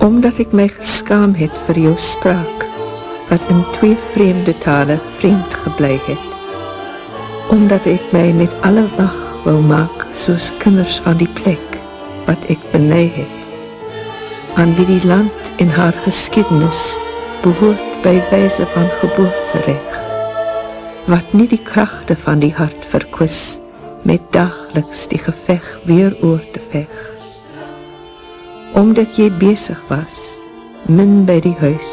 Omdat ek my geskaam het vir jou spraak, wat in 2 vreemde tale vreemd gebly het. Omdat ek my met alle mag wou maak, soos kinders van die plek, wat ek beny het. Aan wie die land en haar geskiedenis behoort by wyse van geboortedag, wat nie die kragte van die hart verkwis, met dageliks die geveg weer oor te veg. Omdat jy besig was, min by die huis,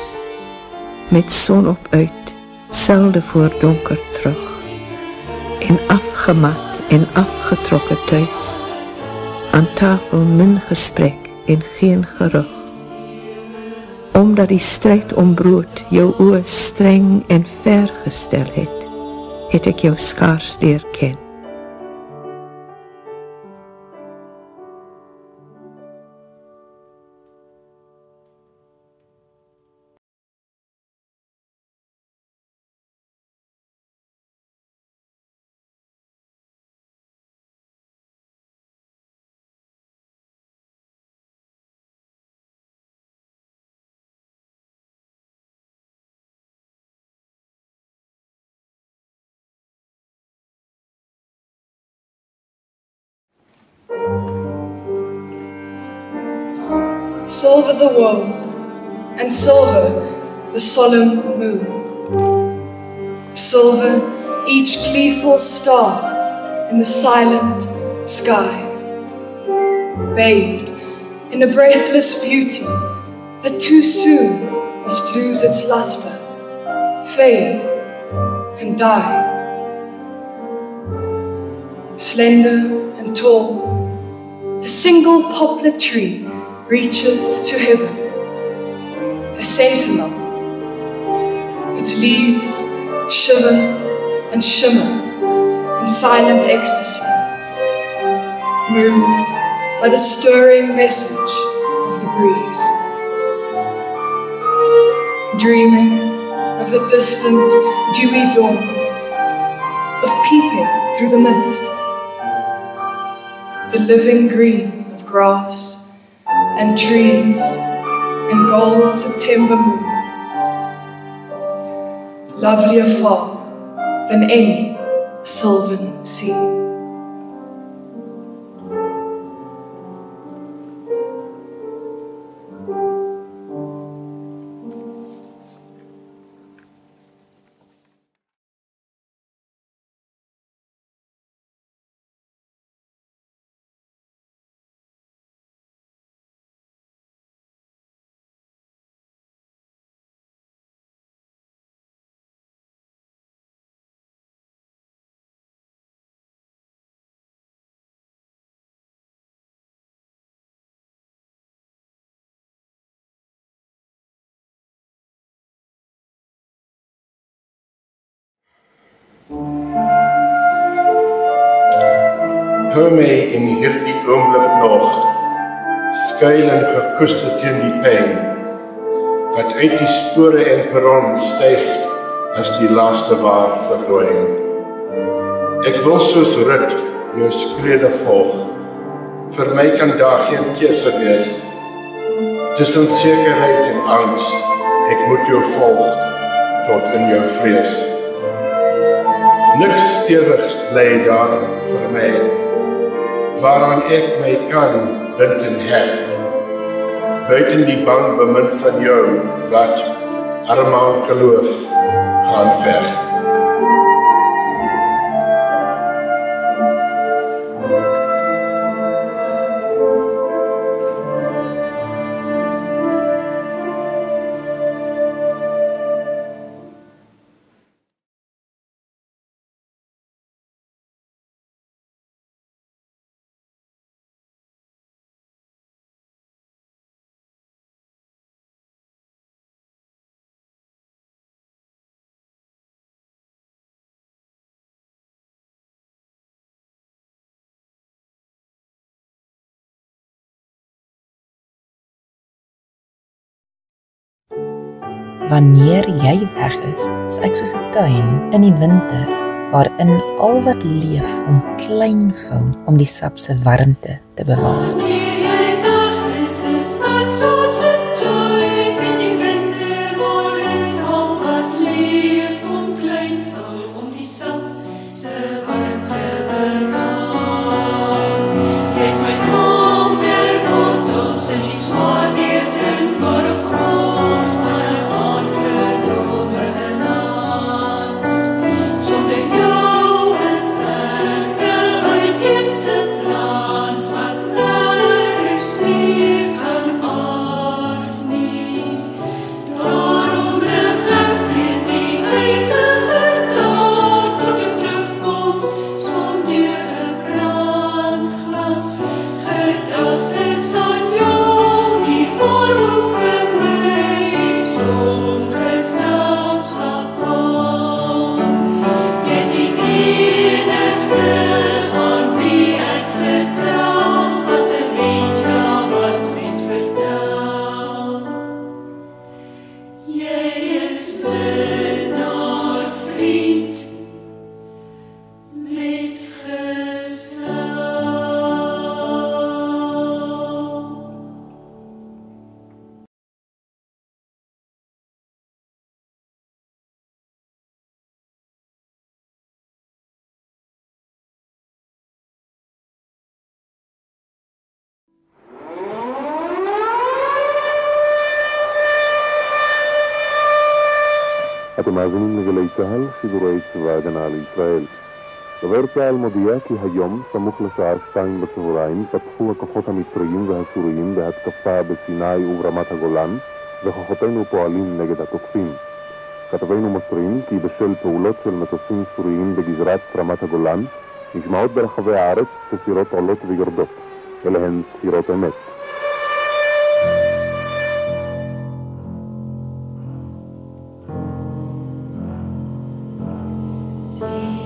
met son op uit, selde voor donker terug, en afgemat en afgetrokke thuis, aan tafel min gesprek en geen gerug. Omdat die stryd om brood jou oë streng en ver gestel het ek jou skaars leer ken. Silver the world, and silver the solemn moon. Silver each gleeful star in the silent sky, bathed in a breathless beauty that too soon must lose its luster, fade and die. Slender and tall, a single poplar tree reaches to heaven, a sentinel. Its leaves shiver and shimmer in silent ecstasy, moved by the stirring message of the breeze. Dreaming of the distant dewy dawn, of peeping through the mist, the living green of grass and trees and gold September moon, lovelier far than any sylvan sea. Hou my in hierdie oomblik nog, skuil en gekoester teen die pyn, wat uit die spore en perron styg as die laaste waar verdwyn. Ek wil soos Rut jou skrede volg, vir my kan daar geen keuse wees. Tussen sekerheid en angs, ek moet jou volg, tot in jou vrees. Niks stewigs bly daar vir my, waaraan ek my kan bind en heg, buiten die bang bemind van jou, wat armaan geloof gaan veg. Wanneer jy weg is ek soos 'n tuin in die winter, waarin al wat leef om klein vou om die sap se warmte te bewaar. Wanneer jy weg is ek soos 'n tuin אתם מאזינים לגלי צה"ל, שידורי צבא ההגנה לישראל. דובר צה"ל מודיע כי היום, סמוך לשעה 2 בצהריים, פתחו הכוחות המצריים והסוריים בהתקפה בסיני וברמת הגולן, וכוחותינו פועלים נגד התוקפים. כתבינו מוסרים כי בשל פעולות של מטוסים סוריים בגזרת רמת הגולן, נשמעות ברחבי הארץ צפירות עולות ויורדות, אלה הן צפירות אמת. Oh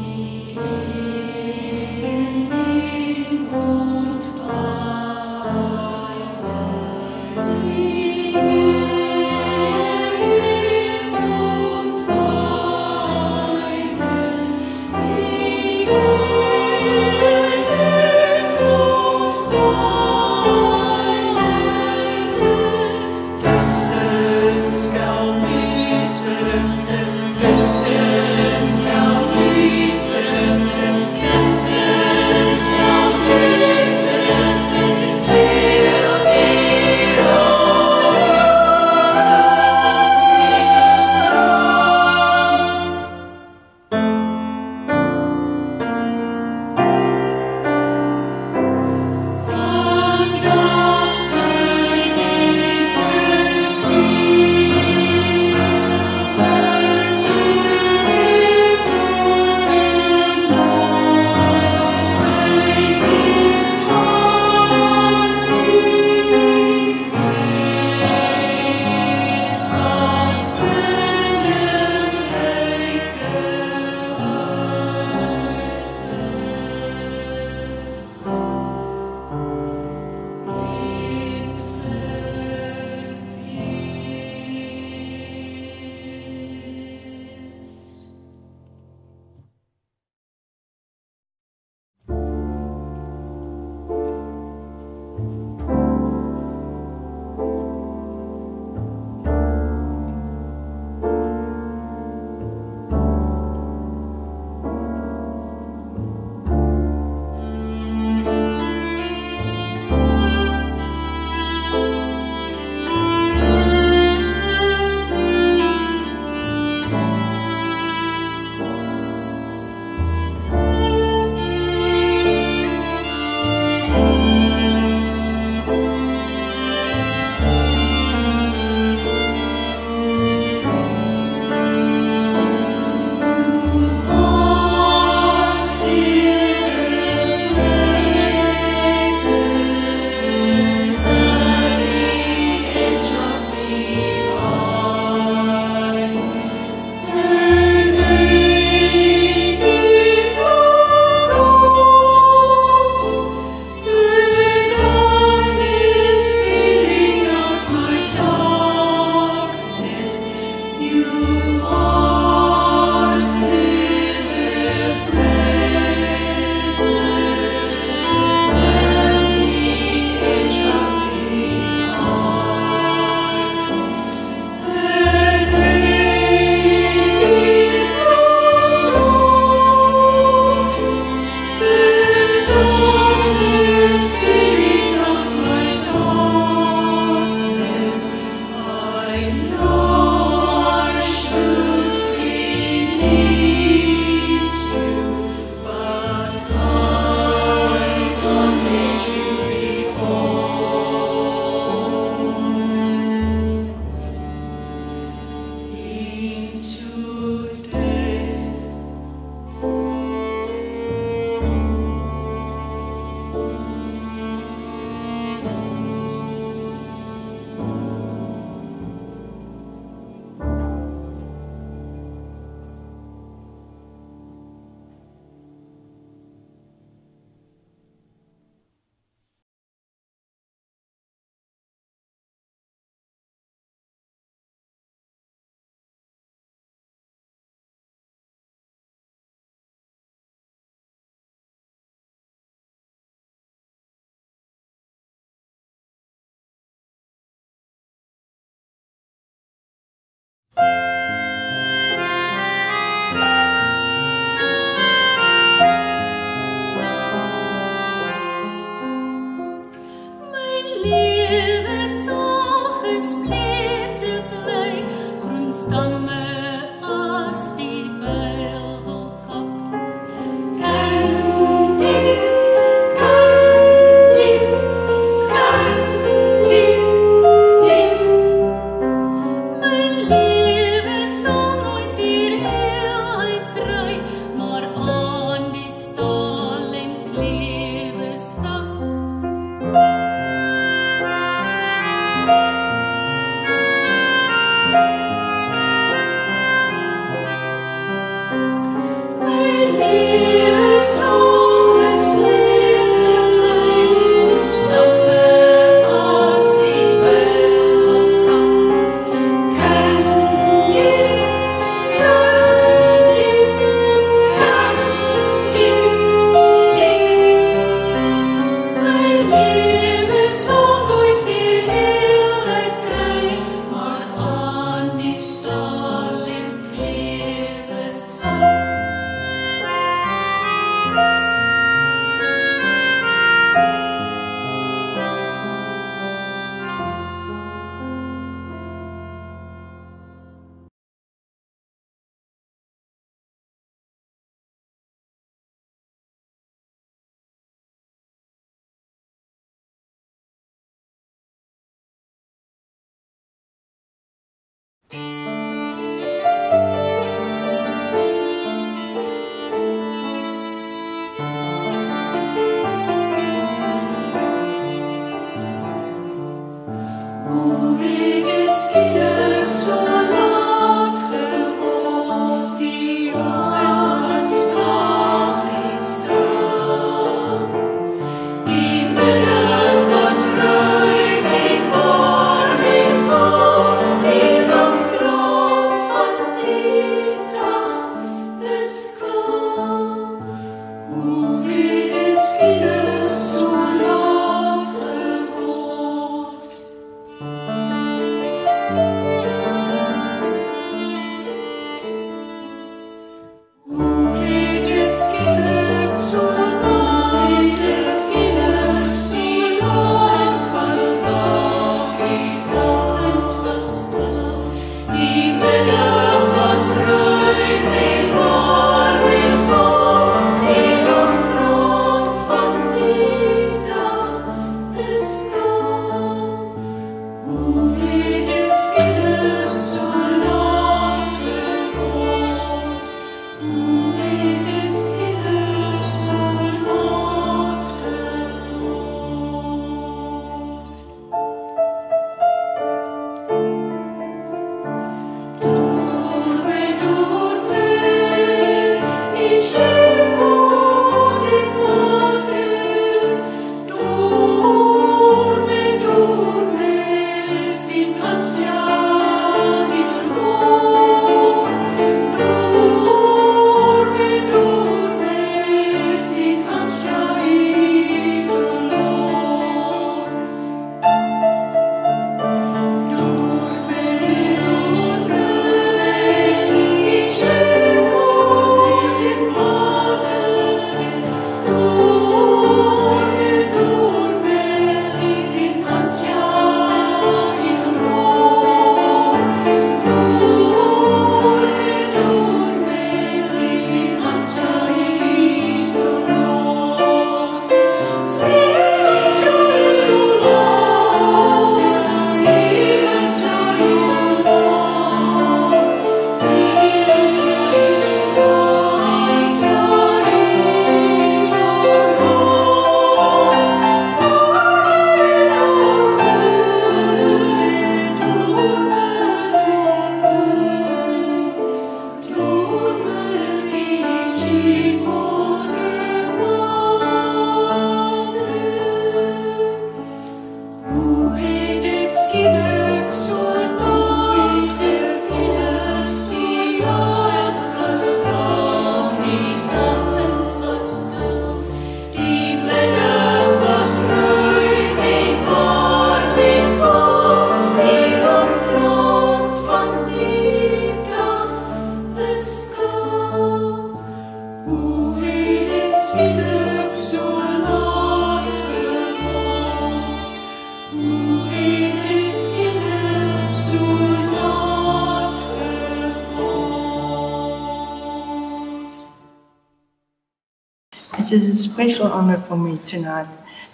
It is a special honor for me tonight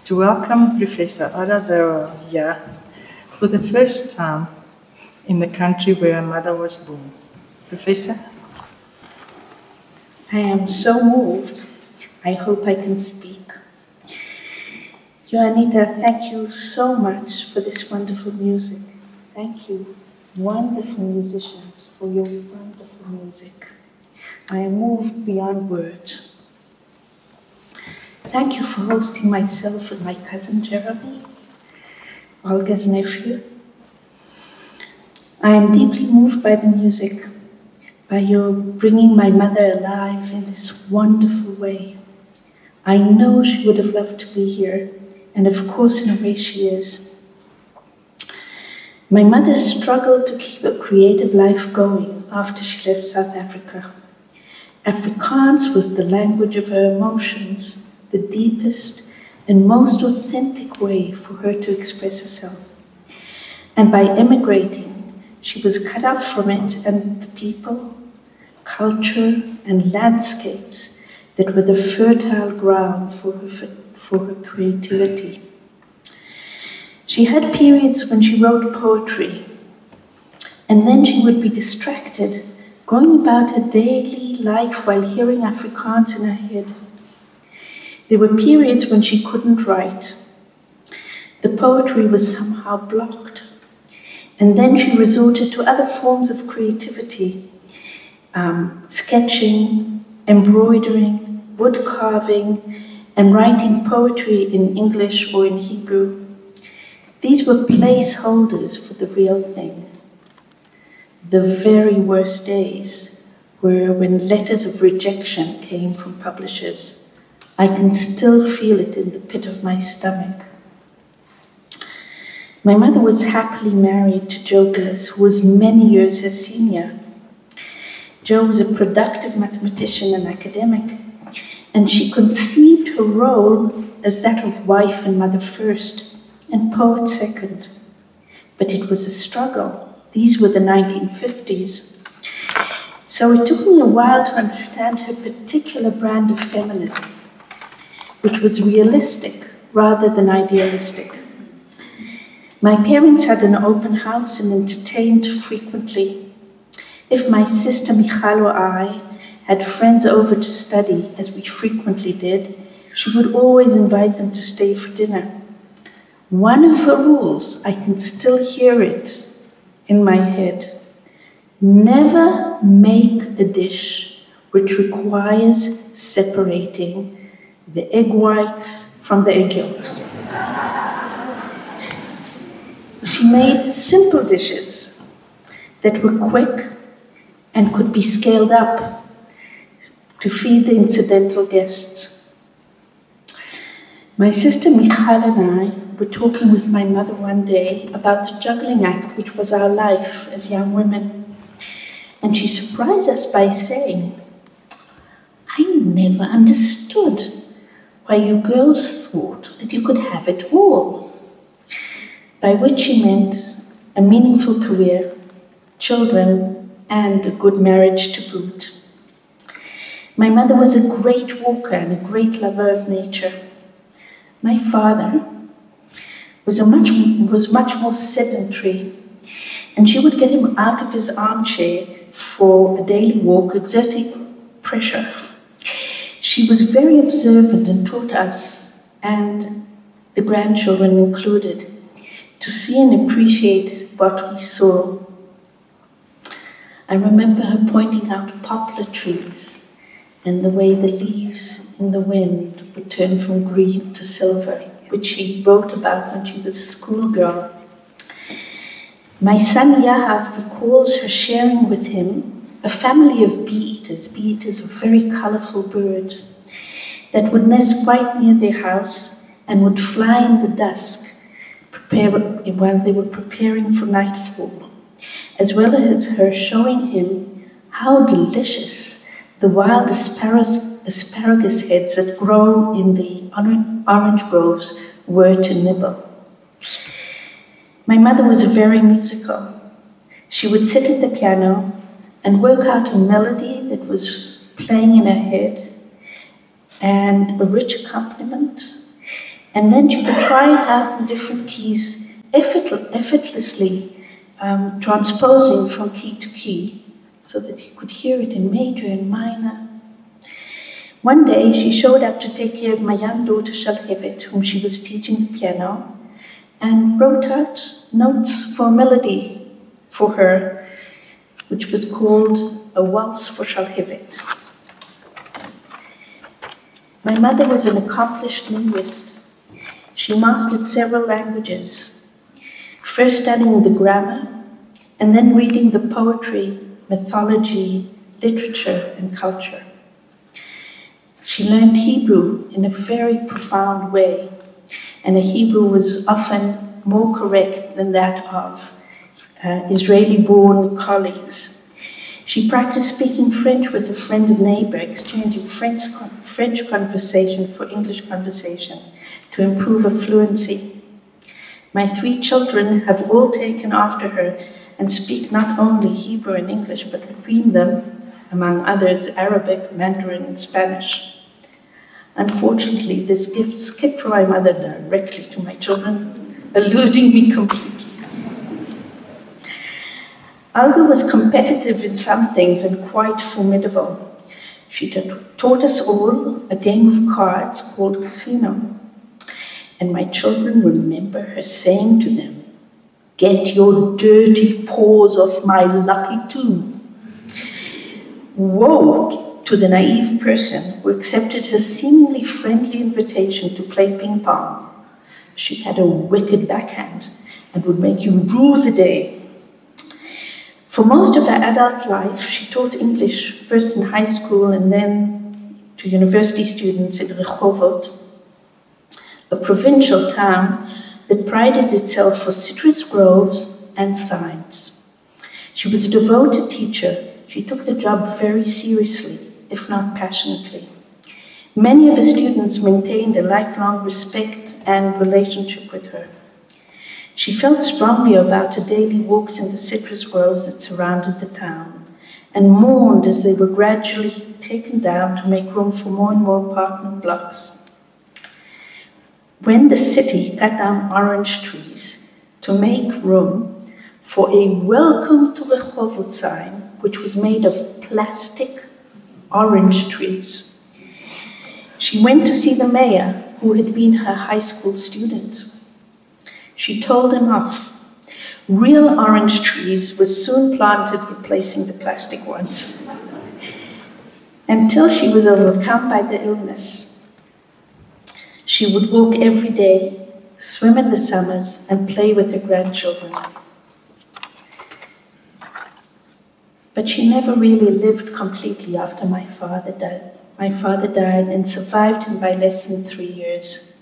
to welcome Professor Ada Zohar here for the first time in the country where her mother was born. Professor? I am so moved. I hope I can speak. Joanita, thank you so much for this wonderful music. Thank you, wonderful musicians, for your wonderful music. I am moved beyond words. Thank you for hosting myself and my cousin Jeremy, Olga's nephew. I am deeply moved by the music, by your bringing my mother alive in this wonderful way. I know she would have loved to be here, and of course in a way she is. My mother struggled to keep a creative life going after she left South Africa. Afrikaans was the language of her emotions, the deepest and most authentic way for her to express herself. And by emigrating, she was cut off from it and the people, culture, and landscapes that were the fertile ground for her creativity. She had periods when she wrote poetry, and then she would be distracted, going about her daily life while hearing Afrikaans in her head. There were periods when she couldn't write. The poetry was somehow blocked. And then she resorted to other forms of creativity, sketching, embroidering, wood carving, and writing poetry in English or in Hebrew. These were placeholders for the real thing. The very worst days were when letters of rejection came from publishers. I can still feel it in the pit of my stomach. My mother was happily married to Joe Gillis, who was many years her senior. Joe was a productive mathematician and academic, and she conceived her role as that of wife and mother first, and poet second. But it was a struggle. These were the 1950s. So it took me a while to understand her particular brand of feminism, which was realistic rather than idealistic. My parents had an open house and entertained frequently. If my sister Michal or I had friends over to study, as we frequently did, she would always invite them to stay for dinner. One of her rules, I can still hear it in my head: never make a dish which requires separating the egg whites from the egg yolks. She made simple dishes that were quick and could be scaled up to feed the incidental guests. My sister Michal and I were talking with my mother one day about the juggling act, which was our life as young women. And she surprised us by saying, "I never understood why you girls thought that you could have it all." By which she meant a meaningful career, children, and a good marriage to boot. My mother was a great walker and a great lover of nature. My father was much more sedentary, and she would get him out of his armchair for a daily walk, exerting pressure. She was very observant and taught us, and the grandchildren included, to see and appreciate what we saw. I remember her pointing out poplar trees and the way the leaves in the wind would turn from green to silver, which she wrote about when she was a schoolgirl. My son Yahav recalls her sharing with him a family of bee-eaters. Bee-eaters are very colorful birds that would nest quite near their house and would fly in the dusk while they were preparing for nightfall, as well as her showing him how delicious the wild asparagus heads that grow in the orange groves were to nibble. My mother was very musical. She would sit at the piano and work out a melody that was playing in her head and a rich accompaniment. And then she could try it out in different keys, effortlessly transposing from key to key, so that you could hear it in major and minor. One day, she showed up to take care of my young daughter Shalhevet, whom she was teaching the piano, and wrote out notes for a melody for her, which was called A Waltz for Shalhevet. My mother was an accomplished linguist. She mastered several languages, first studying the grammar, and then reading the poetry, mythology, literature, and culture. She learned Hebrew in a very profound way, and her Hebrew was often more correct than that of Israeli-born colleagues. She practiced speaking French with a friend and neighbor, exchanging French conversation for English conversation to improve her fluency. My 3 children have all taken after her and speak not only Hebrew and English, but between them, among others, Arabic, Mandarin, and Spanish. Unfortunately, this gift skipped from my mother directly to my children, eluding me completely. Olga was competitive in some things and quite formidable. She taught us all a game of cards called Casino. And my children remember her saying to them, "Get your dirty paws off my lucky two." Woe to the naive person who accepted her seemingly friendly invitation to play ping pong. She had a wicked backhand and would make you rue the day. For most of her adult life, she taught English, first in high school and then to university students in Rehovot, a provincial town that prided itself for citrus groves and signs. She was a devoted teacher. She took the job very seriously, if not passionately. Many of her students maintained a lifelong respect and relationship with her. She felt strongly about her daily walks in the citrus groves that surrounded the town, and mourned as they were gradually taken down to make room for more and more apartment blocks. When the city cut down orange trees to make room for a welcome to Rehovot sign, which was made of plastic orange trees, she went to see the mayor, who had been her high school student. She told him off. Real orange trees were soon planted, replacing the plastic ones, until she was overcome by the illness. She would walk every day, swim in the summers, and play with her grandchildren. But she never really lived completely after my father died. My father died and survived him by less than 3 years.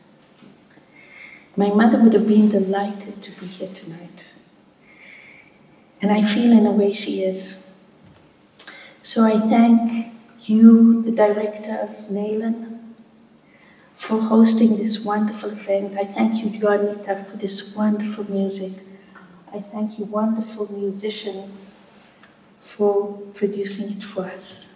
My mother would have been delighted to be here tonight. And I feel in a way she is. So I thank you, the director of NALN, for hosting this wonderful event. I thank you, Joanita, for this wonderful music. I thank you, wonderful musicians, for producing it for us.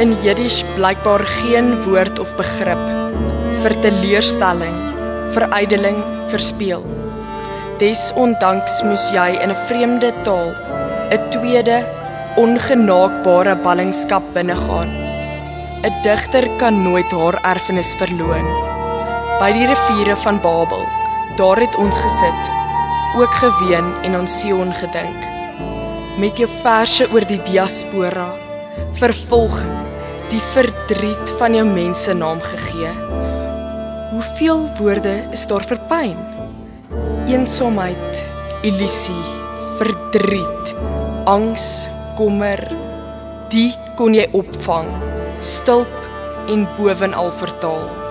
In Jiddisch blykbaar geen woord of begrip vir teleurstelling, verydeling, verspeel. Desondanks moes jy in 'n vreemde taal 'n tweede, ongenaakbare ballingskap binnegaan. 'n Digter kan nooit haar erfenis verloon. By die riviere van Babel, daar het ons gesit, ook geween en aan Sion gedink. Met jou verse oor die diaspora, vervolging, die verdriet van jou mense naam gegee. Hoeveel woorde is daar vir pyn? Eensaamheid, illusie, verdriet, angs, kommer, die kon jy opvang, stilp en bovenal vertaal.